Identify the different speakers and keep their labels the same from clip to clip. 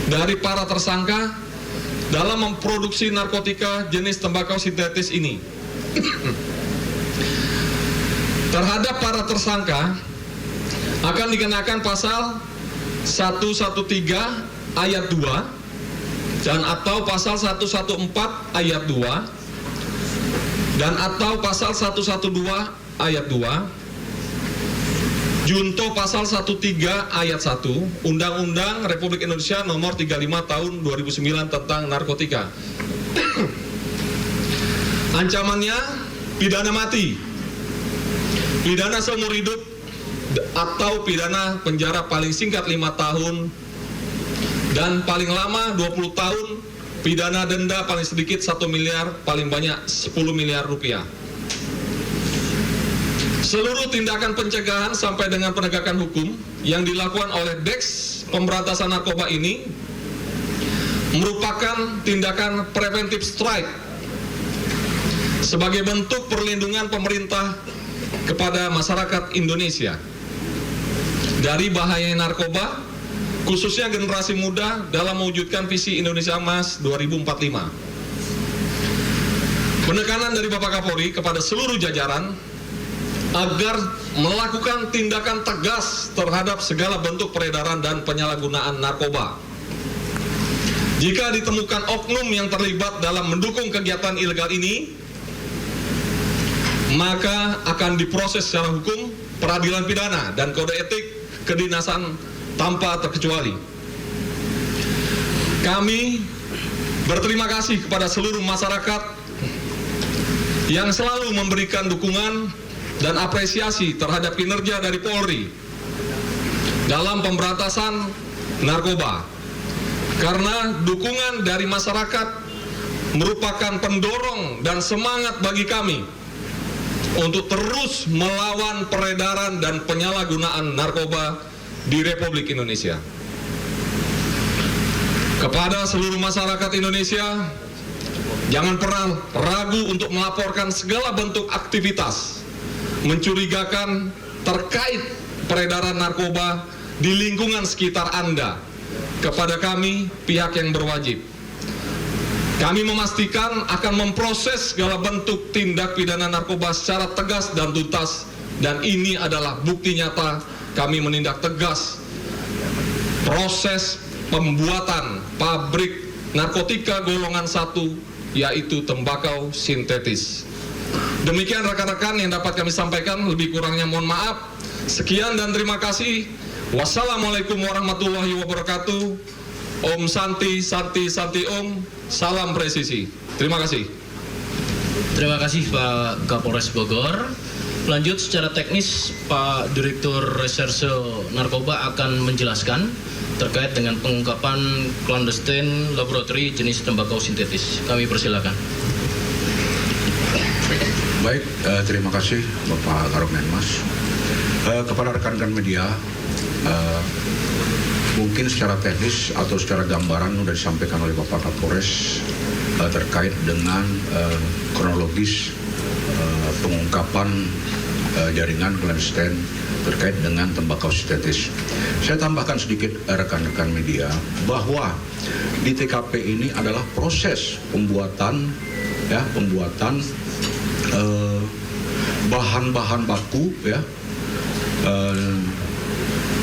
Speaker 1: dari para tersangka dalam memproduksi narkotika jenis tembakau sintetis ini. Terhadap para tersangka akan dikenakan pasal 113 ayat 2 dan atau pasal 114 ayat 2 dan atau pasal 112 ayat 2, junto pasal 13 ayat 1 Undang-Undang Republik Indonesia nomor 35 tahun 2009 tentang narkotika. Ancamannya pidana mati, pidana seumur hidup, atau pidana penjara paling singkat 5 tahun dan paling lama 20 tahun, pidana denda paling sedikit 1 miliar, paling banyak 10 miliar rupiah. Seluruh tindakan pencegahan sampai dengan penegakan hukum yang dilakukan oleh Deks Pemberantasan Narkoba ini merupakan tindakan preventive strike sebagai bentuk perlindungan pemerintah kepada masyarakat Indonesia dari bahaya narkoba, khususnya generasi muda dalam mewujudkan visi Indonesia Emas 2045. Penekanan dari Bapak Kapolri kepada seluruh jajaran agar melakukan tindakan tegas terhadap segala bentuk peredaran dan penyalahgunaan narkoba. Jika ditemukan oknum yang terlibat dalam mendukung kegiatan ilegal ini, maka akan diproses secara hukum, peradilan pidana, dan kode etik kedinasan tanpa terkecuali. Kami berterima kasih kepada seluruh masyarakat yang selalu memberikan dukungan dan apresiasi terhadap kinerja dari Polri dalam pemberantasan narkoba. Karena dukungan dari masyarakat merupakan pendorong dan semangat bagi kami untuk terus melawan peredaran dan penyalahgunaan narkoba di Republik Indonesia. Kepada seluruh masyarakat Indonesia, jangan pernah ragu untuk melaporkan segala bentuk aktivitas mencurigakan terkait peredaran narkoba di lingkungan sekitar Anda kepada kami, pihak yang berwajib. Kami memastikan akan memproses segala bentuk tindak pidana narkoba secara tegas dan tuntas, dan ini adalah bukti nyata kami menindak tegas proses pembuatan pabrik narkotika golongan 1, yaitu tembakau sintetis. Demikian rekan-rekan yang dapat kami sampaikan, lebih kurangnya mohon maaf. Sekian dan terima kasih. Wassalamualaikum warahmatullahi wabarakatuh. Om Santi, Santi, Santi Om. Salam presisi. Terima kasih.
Speaker 2: Terima kasih Pak Kapolres Bogor. Lanjut secara teknis, Pak Direktur Reserse Narkoba akan menjelaskan terkait dengan pengungkapan clandestine laboratori jenis tembakau sintetis. Kami persilakan.
Speaker 3: Baik, terima kasih Bapak Karopenmas. Kepada rekan-rekan media, mungkin secara teknis atau secara gambaran sudah disampaikan oleh Bapak Kapolres terkait dengan kronologis pengungkapan jaringan clandestine terkait dengan tembakau sintetis. Saya tambahkan sedikit rekan-rekan media bahwa di TKP ini adalah proses pembuatan bahan-bahan baku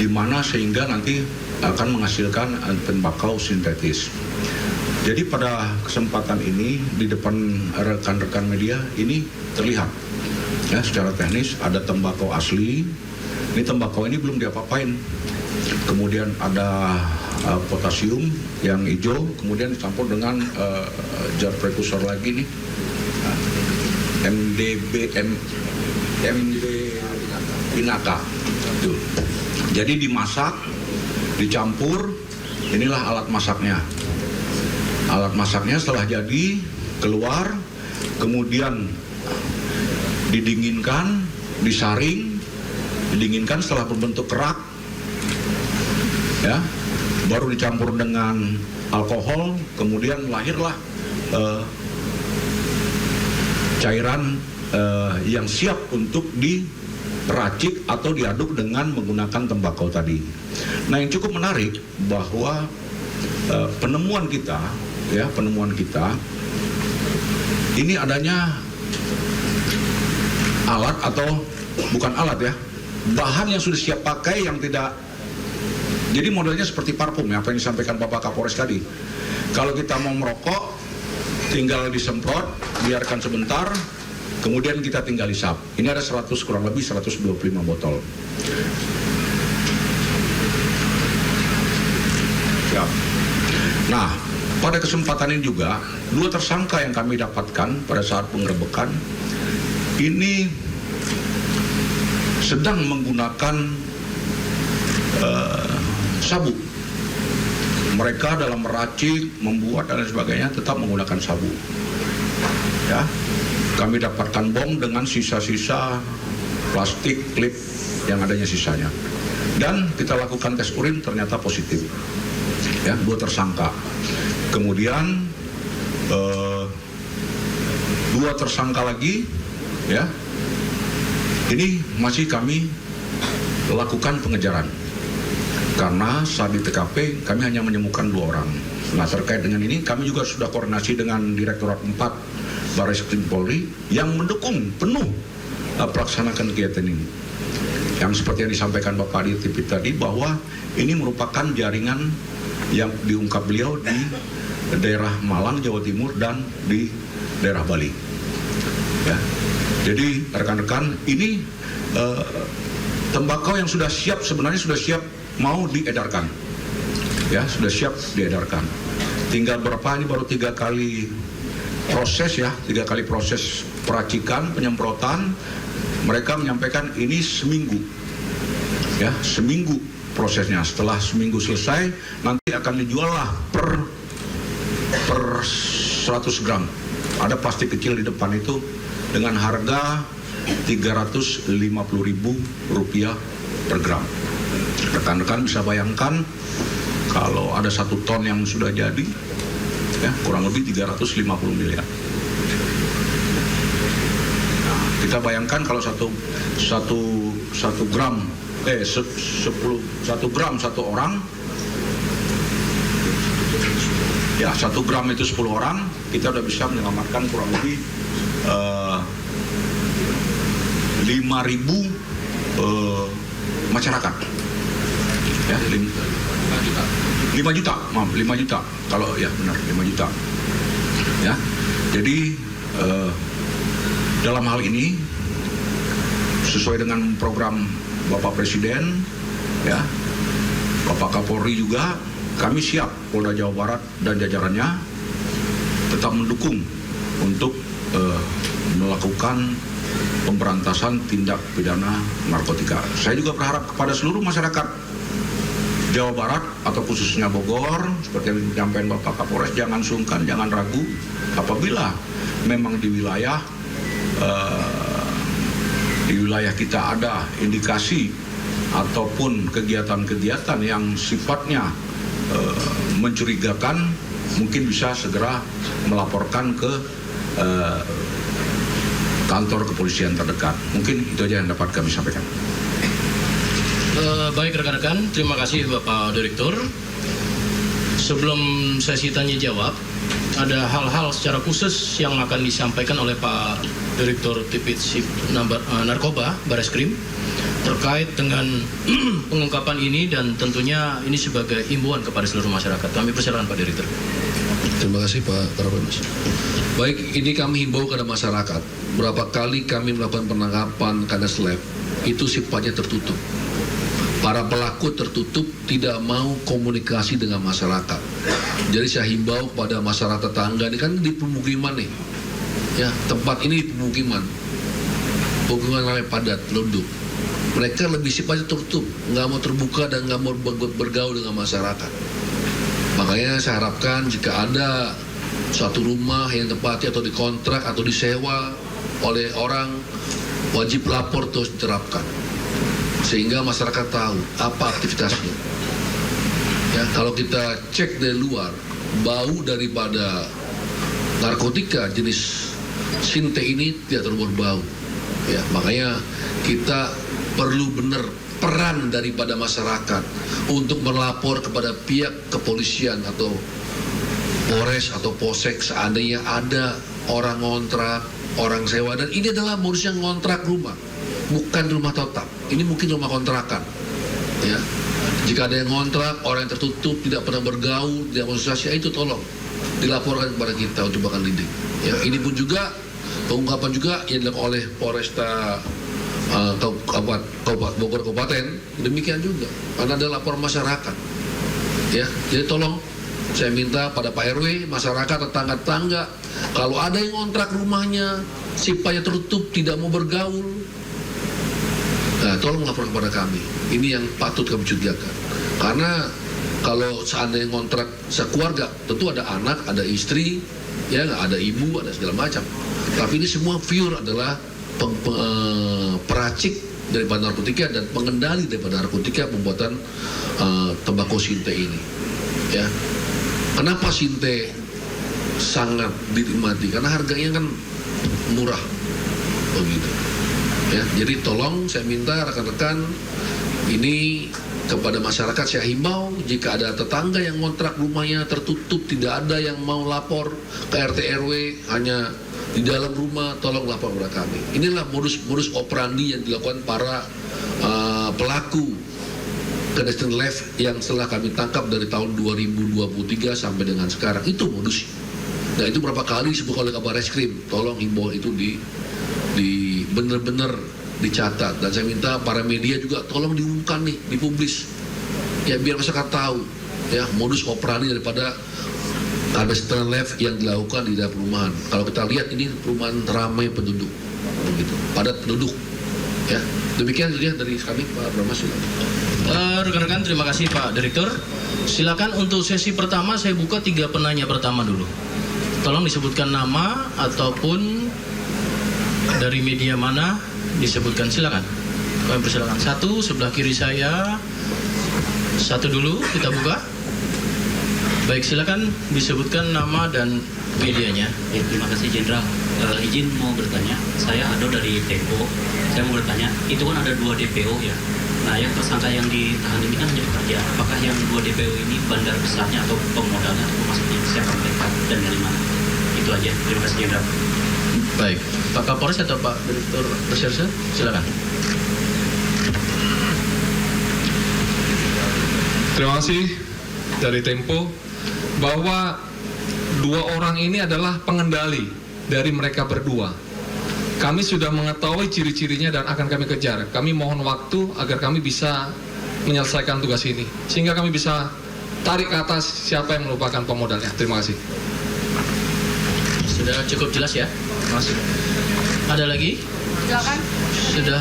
Speaker 3: di mana sehingga nanti akan menghasilkan tembakau sintetis. Jadi pada kesempatan ini di depan rekan-rekan media ini terlihat secara teknis ada tembakau asli. Ini tembakau ini belum diapa-apain. Kemudian ada potasium yang hijau, kemudian dicampur dengan zat prekursor lagi nih, MD Pinaka. Tuh. Jadi dimasak, dicampur, inilah alat masaknya. Alat masaknya setelah jadi keluar, kemudian didinginkan, disaring, didinginkan setelah berbentuk kerak, baru dicampur dengan alkohol, kemudian lahirlah cairan yang siap untuk diracik atau diaduk dengan menggunakan tembakau tadi. Nah, yang cukup menarik bahwa penemuan kita ini adanya alat atau bukan alat ya, bahan yang sudah siap pakai yang tidak. Jadi modelnya seperti parfum ya, apa yang disampaikan Bapak Kapolres tadi. Kalau kita mau merokok, tinggal disemprot, biarkan sebentar, kemudian kita tinggal hisap. Ini ada kurang lebih 125 botol. Ya. Nah, pada kesempatan ini juga, 2 tersangka yang kami dapatkan pada saat penggerebekan ini sedang menggunakan sabu. Mereka dalam meracik, membuat dan lain sebagainya tetap menggunakan sabu. Ya, kami dapatkan bom dengan sisa-sisa plastik klip yang adanya sisanya. Dan kita lakukan tes urin ternyata positif. Ya, 2 tersangka. Kemudian 2 tersangka lagi, ya, ini masih kami lakukan pengejaran. Karena saat di TKP kami hanya menemukan 2 orang. Nah, terkait dengan ini kami juga sudah koordinasi dengan Direktorat 4 Barreskrim Polri yang mendukung penuh pelaksanakan kegiatan ini. Yang seperti yang disampaikan Bapak di TV tadi, bahwa ini merupakan jaringan yang diungkap beliau di daerah Malang, Jawa Timur, dan di daerah Bali. Ya. Jadi rekan-rekan, ini tembakau yang sudah siap, sebenarnya sudah siap mau diedarkan. Ya, sudah siap diedarkan. Tinggal berapa, ini baru 3 kali proses ya, 3 kali proses peracikan, penyemprotan. Mereka menyampaikan ini seminggu. Ya, seminggu prosesnya. Setelah seminggu selesai, nanti akan dijual lah per 100 gram. Ada plastik kecil di depan itu dengan harga Rp350.000 per gram. Rekan-rekan bisa bayangkan kalau ada 1 ton yang sudah jadi, ya, kurang lebih 350 miliar. Nah, kita bayangkan kalau 1 gram 1 gram 1 orang, ya 1 gram itu 10 orang, kita udah bisa menyelamatkan kurang lebih 5.000 masyarakat. Ya, 5 juta, maaf, 5 juta. Kalau ya benar 5 juta. Ya. Jadi dalam hal ini sesuai dengan program Bapak Presiden, ya, Bapak Kapolri juga, kami siap Polda Jawa Barat dan jajarannya tetap mendukung untuk melakukan pemberantasan tindak pidana narkotika. Saya juga berharap kepada seluruh masyarakat Jawa Barat atau khususnya Bogor, seperti yang disampaikan Bapak Kapolres, jangan sungkan, jangan ragu apabila memang di wilayah kita ada indikasi ataupun kegiatan-kegiatan yang sifatnya mencurigakan, mungkin bisa segera melaporkan ke kantor kepolisian terdekat. Mungkin itu aja yang dapat kami sampaikan.
Speaker 2: Baik rekan-rekan, terima kasih Bapak Direktur. Sebelum sesi tanya jawab, ada hal-hal secara khusus yang akan disampaikan oleh Pak Direktur Tipidship Narkoba Barreskrim terkait dengan pengungkapan ini, dan tentunya ini sebagai himbauan kepada seluruh masyarakat. Kami persilakan Pak Direktur.
Speaker 4: Terima kasih Pak Kapolres. Baik, ini kami himbau kepada masyarakat. Berapa kali kami melakukan penangkapan Kades Lab, itu sifatnya tertutup. Para pelaku tertutup, tidak mau komunikasi dengan masyarakat. Jadi saya himbau kepada masyarakat tetangga, ini kan di pemukiman nih, ya, tempat ini di pemukiman ramai padat, penduduk. Mereka lebih sifatnya tertutup, nggak mau terbuka dan nggak mau bergaul dengan masyarakat. Makanya saya harapkan jika ada suatu rumah yang tempatnya atau dikontrak atau disewa oleh orang, wajib lapor terus diterapkan, sehingga masyarakat tahu apa aktivitasnya. Ya, kalau kita cek dari luar, bau daripada narkotika jenis sinte ini tidak terlalu berbau. Ya, makanya kita perlu benar peran daripada masyarakat untuk melapor kepada pihak kepolisian atau Polres atau Polsek seandainya ada orang ngontrak, orang sewa, dan ini adalah modusnya ngontrak rumah, bukan rumah tetap. Ini mungkin rumah kontrakan, ya. Jika ada yang ngontrak, orang yang tertutup, tidak pernah bergaul, tidak bersosialisasi, itu tolong dilaporkan kepada kita untuk bahkan lidik. Ya, ini pun juga pengungkapan juga yang dilakukan oleh Polresta Bogor Kabupaten, demikian juga karena ada laporan masyarakat. Ya, jadi tolong saya minta pada Pak RW, masyarakat, tetangga-tetangga, kalau ada yang ngontrak rumahnya, sifatnya tertutup, tidak mau bergaul, nah, tolong lapor kepada kami. Ini yang patut kami curigakan. Karena kalau seandainya ngontrak sekeluarga, tentu ada anak, ada istri, ya nggak ada ibu, ada segala macam. Tapi ini semua pure adalah peracik daripada narkotika dan pengendali daripada narkotika pembuatan tembakau sinte ini. Ya, kenapa sinte sangat dinikmati? Karena harganya kan murah, begitu. Ya, jadi tolong saya minta rekan-rekan ini kepada masyarakat saya himbau, jika ada tetangga yang ngontrak rumahnya tertutup, tidak ada yang mau lapor ke RT RW, hanya di dalam rumah, tolong lapor kepada kami. Inilah modus operandi yang dilakukan para pelaku clandestine live yang setelah kami tangkap dari tahun 2023 sampai dengan sekarang. Itu modusnya. Nah, itu berapa kali disebut oleh Kabar Reskrim. Tolong himbau itu di benar-benar dicatat, dan saya minta para media juga tolong diumumkan nih, dipublis ya, biar masyarakat tahu ya modus operandi daripada clandestine live yang dilakukan di dalam perumahan. Kalau kita lihat ini perumahan ramai penduduk, begitu, padat penduduk ya. Demikian saja dari kami, Pak Brahma.
Speaker 2: Rekan-rekan, terima kasih Pak Direktur. Silakan untuk sesi pertama saya buka 3 penanya pertama dulu. Tolong disebutkan nama ataupun dari media mana disebutkan, silakan. Kami persilakan. 1 sebelah kiri saya. 1 dulu kita buka. Baik, silakan disebutkan nama dan medianya.
Speaker 5: Ya, terima kasih Jenderal. Izin mau bertanya, saya Ado dari Tempo. Saya mau bertanya, itu kan ada 2 DPO ya. Nah, yang tersangka yang ditahan ini kan menjadi kerja. Apakah yang 2 DPO ini bandar besarnya atau pemodalnya atau maksudnya siapa mereka dan dari mana? Itu aja. Terima kasih Jenderal.
Speaker 2: Baik, Pak Kapolres atau Pak Direktur Reserse, silakan.
Speaker 1: Terima kasih dari Tempo, bahwa 2 orang ini adalah pengendali dari mereka berdua. Kami sudah mengetahui ciri-cirinya dan akan kami kejar. Kami mohon waktu agar kami bisa menyelesaikan tugas ini, sehingga kami bisa tarik ke atas siapa yang merupakan pemodalnya. Terima kasih.
Speaker 2: Sudah cukup jelas ya? Terima kasih. Ada lagi?
Speaker 6: Silakan.
Speaker 2: Sudah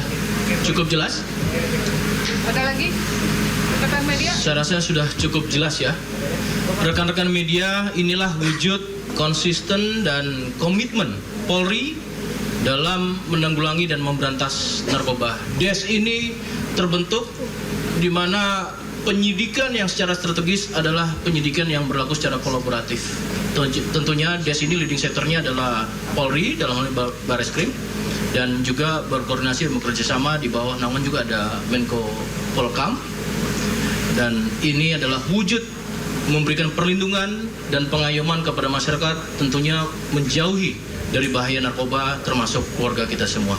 Speaker 2: cukup jelas?
Speaker 6: Ada lagi? Rekan media?
Speaker 2: Saya rasa sudah cukup jelas ya. Rekan-rekan media, inilah wujud konsisten dan komitmen Polri dalam menanggulangi dan memberantas narkoba. DES ini terbentuk di mana penyidikan yang secara strategis adalah penyidikan yang berlaku secara kolaboratif. Tentunya DES ini leading sektornya adalah Polri dalam hal Barreskrim, dan juga berkoordinasi dan bekerjasama di bawah naungan juga ada Menko Polkam. Dan ini adalah wujud memberikan perlindungan dan pengayoman kepada masyarakat, tentunya menjauhi dari bahaya narkoba termasuk keluarga kita semua.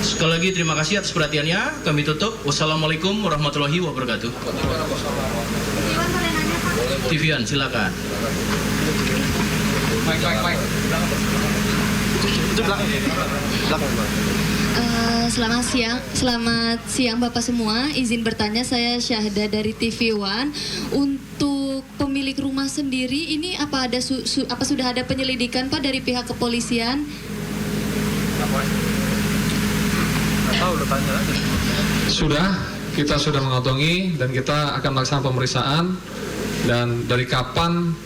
Speaker 2: Sekali lagi terima kasih atas perhatiannya. Kami tutup. Wassalamualaikum warahmatullahi wabarakatuh. Tivian, silakan.
Speaker 7: Selamat siang Bapak semua. Izin bertanya, saya Syahda dari TV One. Untuk pemilik rumah sendiri ini apa sudah ada penyelidikan Pak dari pihak kepolisian?
Speaker 1: Kita sudah mengantongi dan kita akan melaksanakan pemeriksaan, dan dari kapan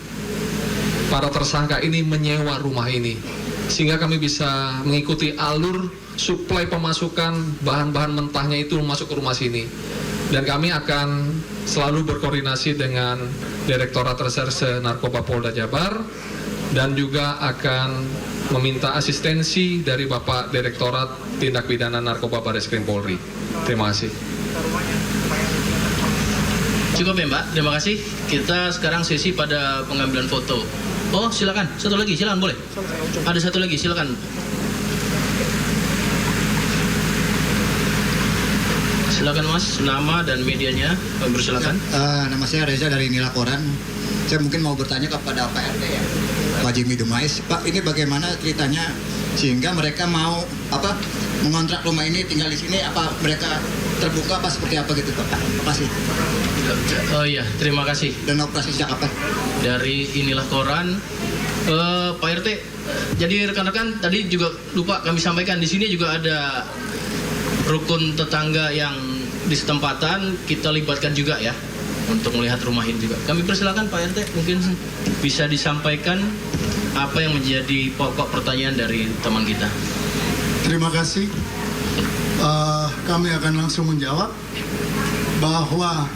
Speaker 1: para tersangka ini menyewa rumah ini, sehingga kami bisa mengikuti alur suplai pemasukan bahan-bahan mentahnya itu masuk ke rumah sini. Dan kami akan selalu berkoordinasi dengan Direktorat Reserse Narkoba Polda Jabar, dan juga akan meminta asistensi dari Bapak Direktorat Tindak Pidana Narkoba Barreskrim Polri. Terima kasih.
Speaker 2: Cukup ya Mbak, terima kasih. Kita sekarang sesi pada pengambilan foto. Oh silakan, satu lagi, silakan boleh. Ada satu lagi, silakan. Silakan Mas, nama dan medianya, bersilakan.
Speaker 8: Nama saya Reza dari Ini Laporan. Saya mungkin mau bertanya kepada Pak RT ya, Pak Jimmy Dumais. Pak, ini bagaimana ceritanya sehingga mereka mau mengontrak rumah ini, tinggal di sini? Apa mereka terbuka apa seperti apa gitu Pak? Terima kasih.
Speaker 2: Oh iya, terima kasih.
Speaker 8: Dan operasi sejak kapan?
Speaker 2: Dari Inilah Koran, Pak RT. Jadi rekan-rekan tadi juga lupa kami sampaikan, di sini juga ada rukun tetangga yang di setempatan kita libatkan juga ya untuk melihat rumah ini juga. Kami persilakan Pak RT, mungkin bisa disampaikan apa yang menjadi pokok pertanyaan dari teman kita.
Speaker 9: Terima kasih. Kami akan langsung menjawab bahwa